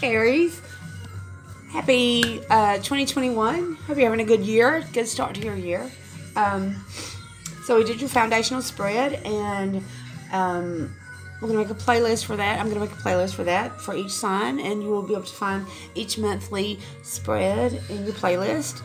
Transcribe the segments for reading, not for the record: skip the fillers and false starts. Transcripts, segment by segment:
Aries. Happy 2021. Hope you're having a good year. Good start to your year. So we did your foundational spread, and we're going to make a playlist for that. I'm going to make a playlist for that for each sign, and you will be able to find each monthly spread in your playlist.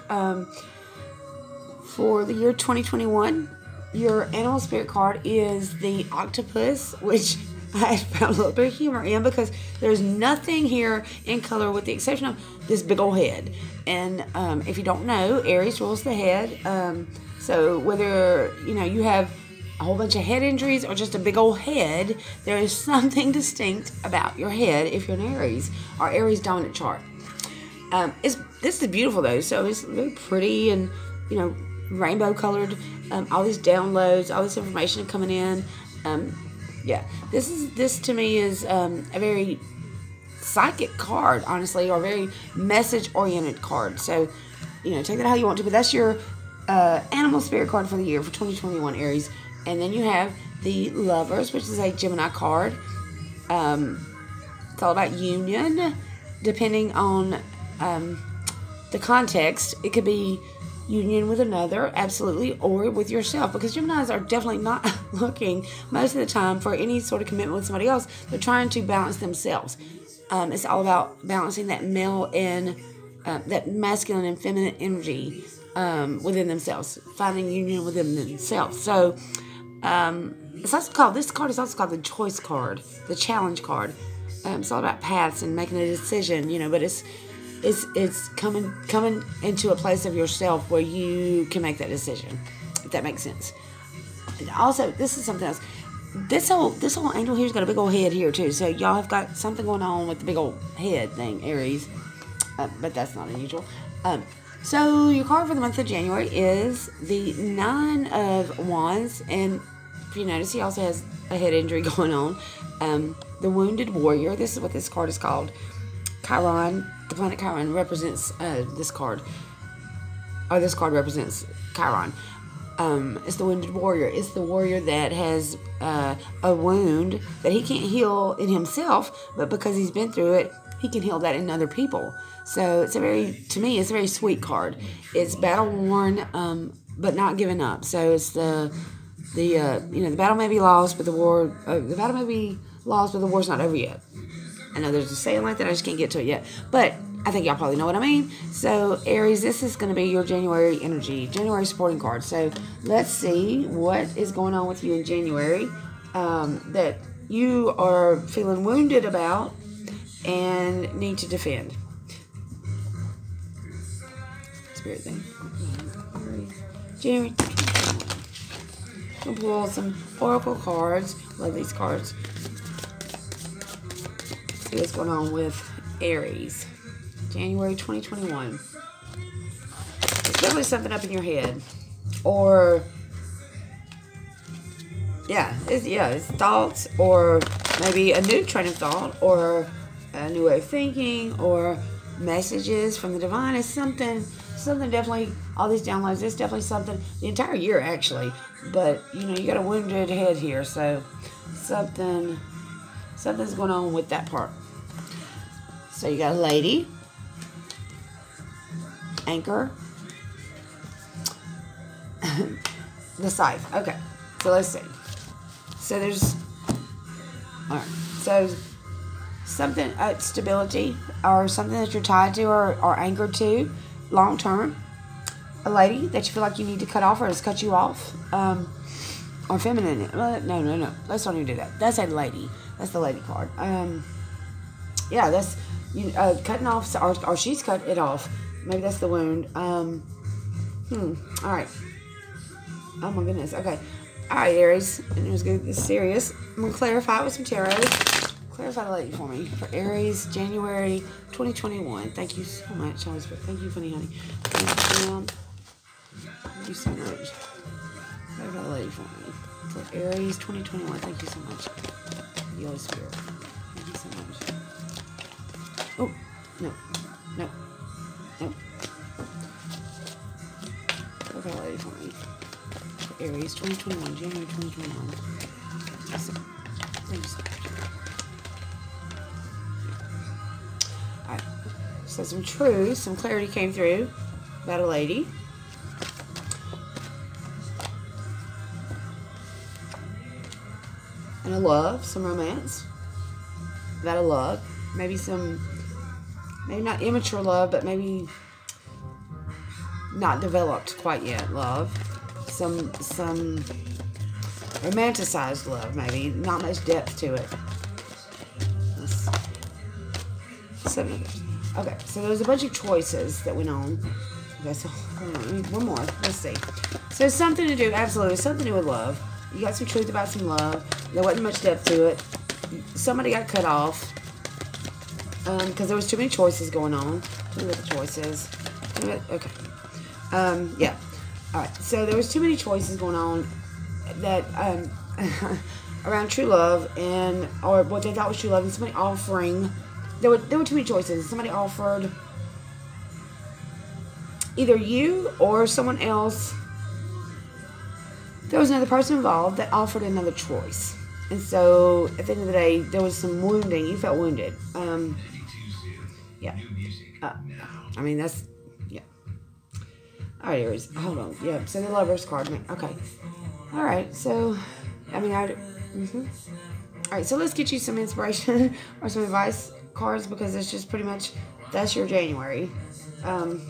For the year 2021, your animal spirit card is the octopus, which I found a little bit of humor in because there's nothing here in color with the exception of this big old head. And if you don't know, Aries rules the head. So whether you have a whole bunch of head injuries or just a big old head, there is something distinct about your head if you're an Aries or Aries dominant chart. This is beautiful though, so it's really pretty and rainbow colored. All these downloads, all this information coming in. Yeah, this to me is a very psychic card, honestly, or a very message oriented card. So take that how you want to, but that's your animal spirit card for the year for 2021, Aries. And then you have the Lovers, which is a Gemini card. It's all about union, depending on the context. It could be union with another, absolutely, or with yourself, because Geminis are definitely not looking most of the time for any sort of commitment with somebody else. They're trying to balance themselves. It's all about balancing that male and that masculine and feminine energy within themselves, finding union within themselves. So it's also called, this card is also called the choice card, the challenge card. It's all about paths and making a decision, but it's coming into a place of yourself where you can make that decision, if that makes sense. And also, this is something else. This whole angel here's got a big old head here too. So y'all have got something going on with the big old head thing, Aries. But that's not unusual. So your card for the month of January is the Nine of Wands, and if you notice, he also has a head injury going on. The Wounded Warrior. This is what this card is called. Chiron, the planet Chiron represents this card, or this card represents Chiron. It's the Wounded Warrior. It's the warrior that has a wound that he can't heal in himself, but because he's been through it, he can heal that in other people. So it's to me, it's a very sweet card. It's battle worn, but not given up. So it's the battle may be lost, but the battle may be lost, but the war's not over yet. I know there's a saying like that, I just can't get to it yet. But I think y'all probably know what I mean. So, Aries, this is going to be your January energy, January supporting card. So, let's see what is going on with you in January that you are feeling wounded about and need to defend. Spirit thing. January. I'm going to pull some oracle cards. Love these cards. See what's going on with Aries. January 2021. There's definitely something up in your head. Or, it's thoughts, or maybe a new train of thought, or a new way of thinking, or messages from the divine. It's something definitely, all these downloads, it's definitely something, the entire year actually. But, you got a wounded head here, so something's going on with that part. So you got a lady, anchor, the scythe. Okay, so let's see. So there's, all right. So something, stability, or something that you're tied to or anchored to, long term. A lady that you feel like you need to cut off or has cut you off, or feminine. No. Let's not even do that. That's a lady. That's the lady card. Yeah, that's cutting off, or she's cut it off. Maybe that's the wound. All right. Oh my goodness. Okay. All right, Aries. And let's get this serious. I'm gonna clarify it with some tarot. Clarify the lady for me for Aries, January 2021. Thank you so much, Holy Spirit. Thank you, funny honey. Thank you so much. Clarify the lady for me for Aries 2021. Thank you so much. Thank you, Holy Spirit. Thank you so much. Oh, no. Clarify the lady for me for Aries 2021, January 2021. Thank you so much. So some truth, some clarity came through about a lady. And a love, some romance. About a love. Maybe not immature love, but maybe not developed quite yet love. Some romanticized love, maybe. Not much depth to it. Okay, so there's a bunch of choices that went on. Okay, so one more. Let's see. So something to do, absolutely, something to do with love. You got some truth about some love. There wasn't much depth to it. Somebody got cut off because there was too many choices going on. Tell me what the choices. Okay. Yeah. All right. So there was too many choices going on that around true love or what they thought was true love, and somebody offering. There were too many choices. Somebody offered either you or someone else. There was another person involved that offered another choice. And so, at the end of the day, there was some wounding. You felt wounded. Yeah. I mean, that's, yeah. All right, Aries. Hold on. Yeah, so the Lover's card. Okay. All right, so, I mean, All right, so let's get you some inspiration or some advice cards because it's just pretty much, that's your January. I'm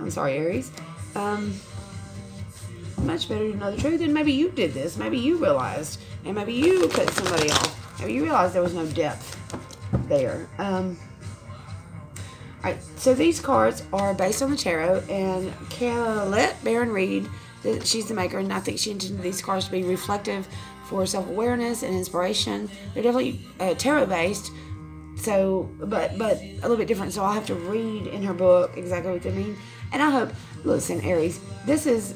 sorry, Aries. Much better to know the truth, and maybe you did this. Maybe you realized, and maybe you cut somebody off. Maybe you realized there was no depth there. All right, so these cards are based on the tarot, and Colette Baron Reed, she's the maker, and I think she intended these cards to be reflective for self-awareness and inspiration. They're definitely tarot-based, so but a little bit different. So I'll have to read in her book exactly what they mean. And I hope, listen, Aries, this is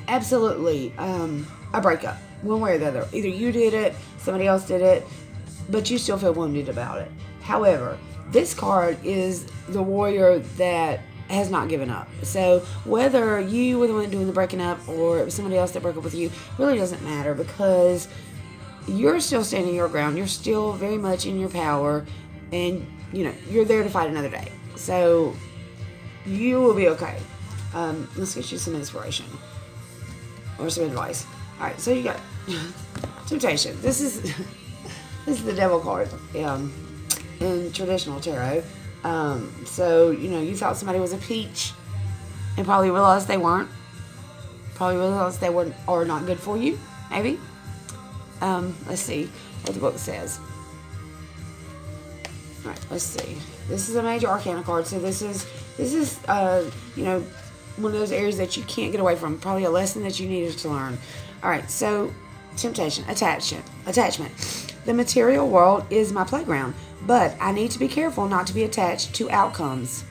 absolutely a breakup, one way or the other. Either you did it, somebody else did it, but you still feel wounded about it. However, this card is the warrior that has not given up. So whether you were the one doing the breaking up or it was somebody else that broke up with you, really doesn't matter, because you're still standing your ground. You're still very much in your power, and you know you're there to fight another day. So you will be okay. Let's get you some inspiration or some advice. All right, so you got temptation. This is the devil card in traditional tarot. So you know you thought somebody was a peach, and probably realized they weren't. Probably realized they weren't, or not good for you. Maybe. Let's see what the book says. All right, let's see. This is a major arcana card, so this is you know, one of those areas that you can't get away from. Probably a lesson that you needed to learn. All right, so temptation, attachment. The material world is my playground, but I need to be careful not to be attached to outcomes.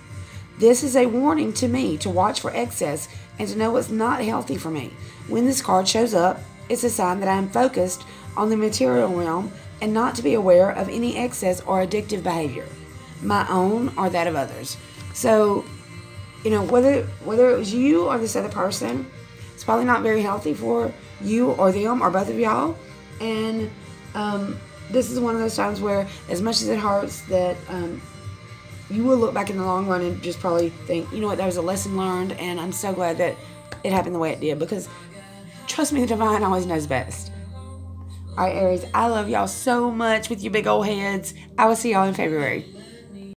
This is a warning to me to watch for excess and to know what's not healthy for me. When this card shows up, it's a sign that I am focused on the material realm and not to be aware of any excess or addictive behavior, my own or that of others. So, you know, whether it was you or this other person, it's probably not very healthy for you or them or both of y'all. And this is one of those times where, as much as it hurts, that you will look back in the long run and just probably think, you know what, that was a lesson learned, and I'm so glad that it happened the way it did, because trust me, the divine always knows best. All right, Aries, I love y'all so much with your big old heads. I will see y'all in February.